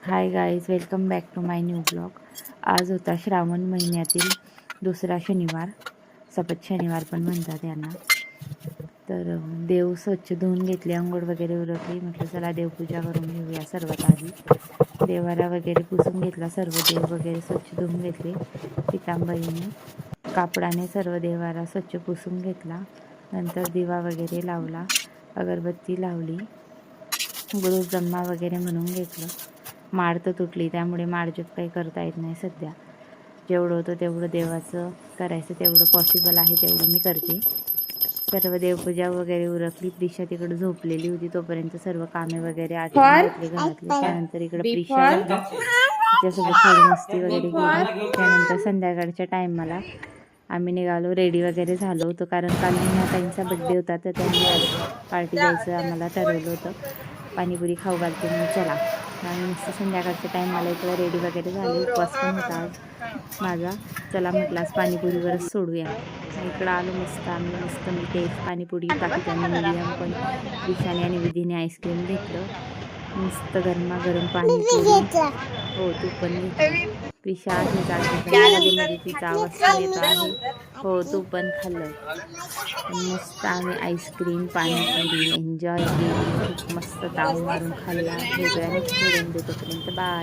High guys, welcome back to my new blog. आज होता श्रावण महिन्यातील दुसरा शनिवार, सपत शनिवार पण म्हणतात यांना. तर देव स्वच्छ धुवून घेतले, अंघोळ वगैरे उरकली. म्हटलं चला देवपूजा करून घेऊया. सर्वात आधी देवाला वगैरे पुसून घेतला, सर्व देव वगैरे स्वच्छ धुवून घेतले. पितांबरीने कापडाने सर्व देवाला स्वच्छ पुसून घेतला. नंतर दिवा वगैरे लावला, अगरबत्ती लावली, गुरुब्रह्मा वगैरे म्हणून घेतलं. माळ तर तुटली, त्यामुळे माळजप काही करता येत नाही सध्या. जेवढं होतं तेवढं देवाचं करायचं, तेवढं पॉसिबल आहे तेवढं मी करते. सर्व देवपूजा वगैरे उरकली. प्रिशा तिकडे झोपलेली होती, तोपर्यंत सर्व कामे वगैरे आटपून घेतले घरातले. त्यानंतर इकडे प्रिशा होती, तिच्यासोबत थोडी मस्ती वगैरे केली. त्यानंतर संध्याकाळच्या टायमाला आम्ही निघालो, रेडी वगैरे झालो होतो, कारण काल मीनाताईंचा बड्डे होता, तर त्यांनी आज पार्टी द्यायचं आम्हाला ठरवलं होतं. पाणीपुरी खाऊ घालते म्हणून चला. आम्ही मस्त संध्याकाळच्या टायमाला इकडे रेडी वगैरे झाले. उपवास पण होता आज माझा. चला म्हटलं आज पाणीपुरीवरच सोडूया. इकडं आलो मस्त. आम्ही मस्त मी टेस्ट पाणीपुरी, बाकीच्यांनी मिडियम, पण प्रिशाने आणि विधीने आईस्क्रीम घेतलं. मस्त गरमागरम पाणीपुरी. हो, तू पण घेतलं. प्रिशा आहे जागी, मध्ये तिचा आवाज येतो आहे. हो, तू पण खाल्लं. मस्त आम्ही आईस्क्रीम पाणीपुरी एन्जॉय केली. खूप मस्त ताव मारून खाल्ला. भेटूया नेक्स्ट व्हिडिओमध्ये, तोपर्यंत बाय.